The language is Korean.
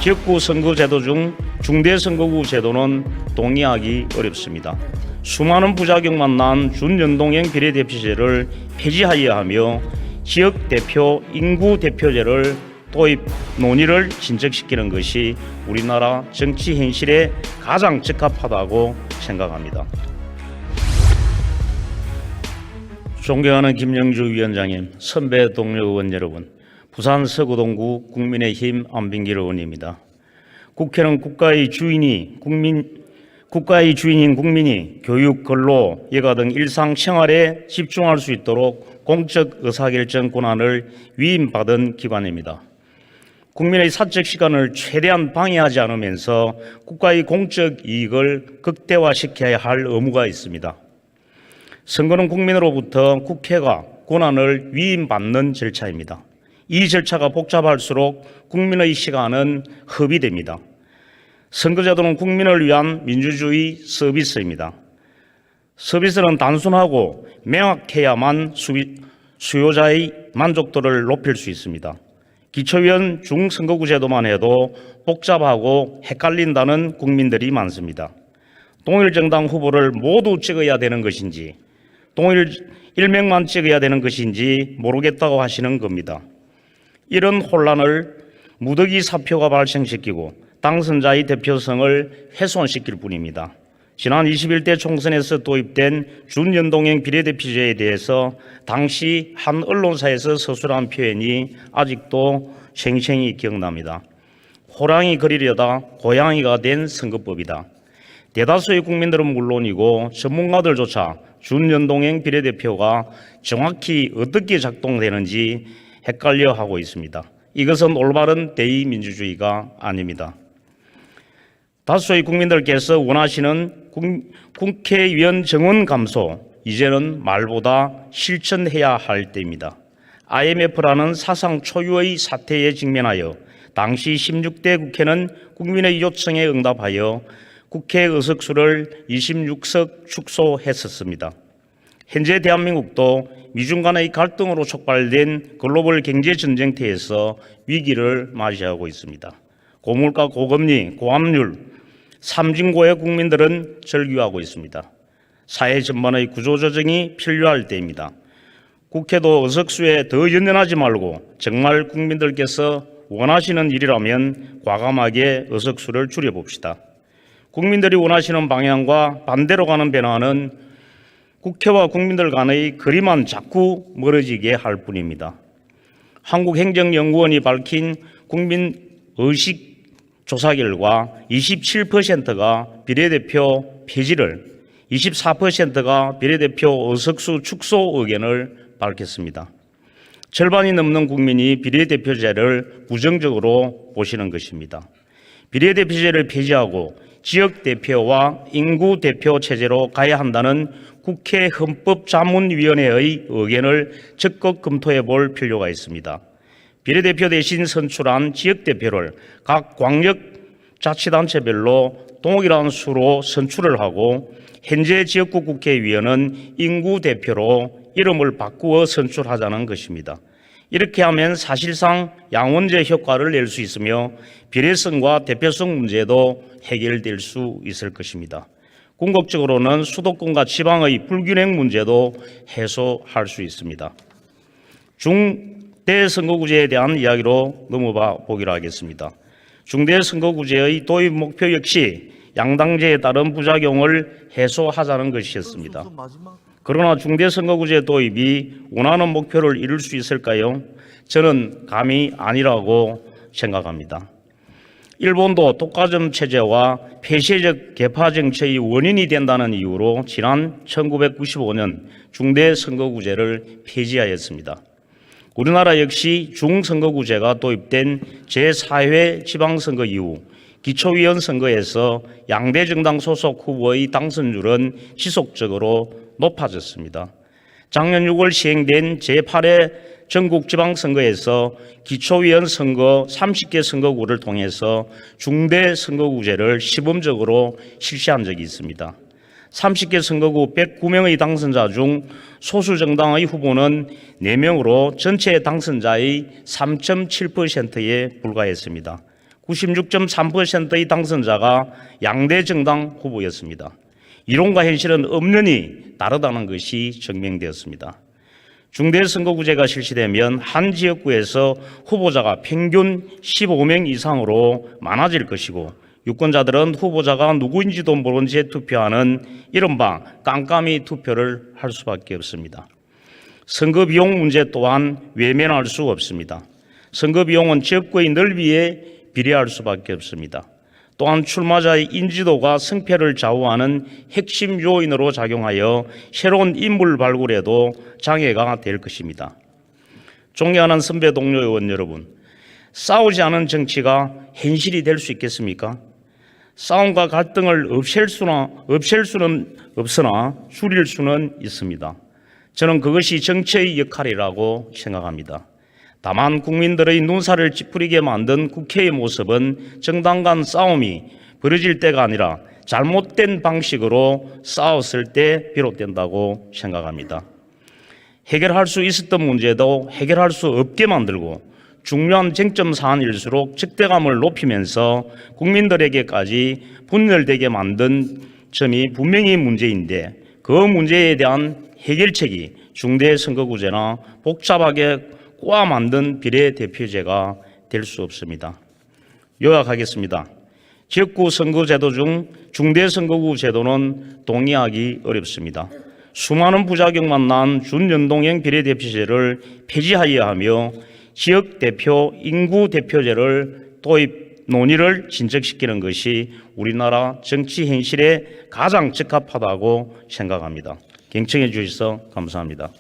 지역구 선거제도 중 중대선거구 제도는 동의하기 어렵습니다. 수많은 부작용만 난 준연동형 비례대표제를 폐지하여야 하며 지역대표 인구대표제를 도입 논의를 진척시키는 것이 우리나라 정치 현실에 가장 적합하다고 생각합니다. 존경하는 김영주 위원장님, 선배 동료 의원 여러분, 부산 서구동구 국민의힘 안빈길 의원입니다. 국회는 국가의 주인인 국민이 교육, 근로, 여가 등 일상생활에 집중할 수 있도록 공적 의사결정 권한을 위임받은 기관입니다. 국민의 사적 시간을 최대한 방해하지 않으면서 국가의 공적 이익을 극대화시켜야 할 의무가 있습니다. 선거는 국민으로부터 국회가 권한을 위임받는 절차입니다. 이 절차가 복잡할수록 국민의 시간은 허비됩니다. 선거제도는 국민을 위한 민주주의 서비스입니다. 서비스는 단순하고 명확해야만 수요자의 만족도를 높일 수 있습니다. 기초위원 중선거구 제도만 해도 복잡하고 헷갈린다는 국민들이 많습니다. 동일정당 후보를 모두 찍어야 되는 것인지, 동일 일명만 찍어야 되는 것인지 모르겠다고 하시는 겁니다. 이런 혼란을 무더기 사표가 발생시키고 당선자의 대표성을 훼손시킬 뿐입니다. 지난 21대 총선에서 도입된 준연동형 비례대표제에 대해서 당시 한 언론사에서 서술한 표현이 아직도 생생히 기억납니다. 호랑이 그리려다 고양이가 된 선거법이다. 대다수의 국민들은 물론이고 전문가들조차 준연동형 비례대표가 정확히 어떻게 작동되는지 헷갈려 하고 있습니다. 이것은 올바른 대의민주주의가 아닙니다. 다수의 국민들께서 원하시는 국회의원 정원 감소, 이제는 말보다 실천해야 할 때입니다. IMF라는 사상 초유의 사태에 직면하여 당시 16대 국회는 국민의 요청에 응답하여 국회 의석수를 26석 축소했었습니다. 현재 대한민국도 미중 간의 갈등으로 촉발된 글로벌 경제 전쟁터에서 위기를 맞이하고 있습니다. 고물가, 고금리, 고압률, 삼진고의 국민들은 절규하고 있습니다. 사회 전반의 구조조정이 필요할 때입니다. 국회도 의석수에 더 연연하지 말고 정말 국민들께서 원하시는 일이라면 과감하게 의석수를 줄여봅시다. 국민들이 원하시는 방향과 반대로 가는 변화는 국회와 국민들 간의 거리만 자꾸 멀어지게 할 뿐입니다. 한국행정연구원이 밝힌 국민의식 조사 결과 27%가 비례대표 폐지를, 24%가 비례대표 의석수 축소 의견을 밝혔습니다. 절반이 넘는 국민이 비례대표제를 부정적으로 보시는 것입니다. 비례대표제를 폐지하고 지역대표와 인구대표 체제로 가야 한다는 국회 헌법자문위원회의 의견을 적극 검토해 볼 필요가 있습니다. 비례대표 대신 선출한 지역대표를 각 광역자치단체별로 동일한 수로 선출을 하고 현재 지역구 국회의원은 인구대표로 이름을 바꾸어 선출하자는 것입니다. 이렇게 하면 사실상 양원제 효과를 낼 수 있으며 비례성과 대표성 문제도 해결될 수 있을 것입니다. 궁극적으로는 수도권과 지방의 불균형 문제도 해소할 수 있습니다. 중대선거구제에 대한 이야기로 넘어가 보기로 하겠습니다. 중대선거구제의 도입 목표 역시 양당제에 따른 부작용을 해소하자는 것이었습니다. 그러나 중대선거구제 도입이 원하는 목표를 이룰 수 있을까요? 저는 감히 아니라고 생각합니다. 일본도 독과점 체제와 폐쇄적 개파 정책의 원인이 된다는 이유로 지난 1995년 중대선거구제를 폐지하였습니다. 우리나라 역시 중선거구제가 도입된 제4회 지방선거 이후 기초위원 선거에서 양대 정당 소속 후보의 당선율은 지속적으로 높아졌습니다. 작년 6월 시행된 제8회 전국지방선거에서 기초위원 선거 30개 선거구를 통해서 중대선거구제를 시범적으로 실시한 적이 있습니다. 30개 선거구 109명의 당선자 중 소수 정당의 후보는 4명으로 전체 당선자의 3.7%에 불과했습니다. 96.3%의 당선자가 양대 정당 후보였습니다. 이론과 현실은 엄연히 다르다는 것이 증명되었습니다. 중대선거구제가 실시되면 한 지역구에서 후보자가 평균 15명 이상으로 많아질 것이고 유권자들은 후보자가 누구인지도 모른 채 투표하는 이른바 깜깜이 투표를 할 수밖에 없습니다. 선거 비용 문제 또한 외면할 수 없습니다. 선거 비용은 지역구의 넓이에 비례할 수밖에 없습니다. 또한 출마자의 인지도가 승패를 좌우하는 핵심 요인으로 작용하여 새로운 인물 발굴에도 장애가 될 것입니다. 존경하는 선배 동료 의원 여러분, 싸우지 않은 정치가 현실이 될 수 있겠습니까? 싸움과 갈등을 없앨 수는 없으나 줄일 수는 있습니다. 저는 그것이 정치의 역할이라고 생각합니다. 다만 국민들의 눈살을 찌푸리게 만든 국회의 모습은 정당 간 싸움이 벌어질 때가 아니라 잘못된 방식으로 싸웠을 때 비롯된다고 생각합니다. 해결할 수 있었던 문제도 해결할 수 없게 만들고 중요한 쟁점 사안일수록 적대감을 높이면서 국민들에게까지 분열되게 만든 점이 분명히 문제인데 그 문제에 대한 해결책이 중대선거구제나 복잡하게 꼬아 만든 비례대표제가 될 수 없습니다. 요약하겠습니다. 지역구 선거제도 중 중대선거구 제도는 동의하기 어렵습니다. 수많은 부작용만 난 준연동형 비례대표제를 폐지하여야 하며 지역대표 인구대표제를 도입 논의를 진척시키는 것이 우리나라 정치 현실에 가장 적합하다고 생각합니다. 경청해 주셔서 감사합니다.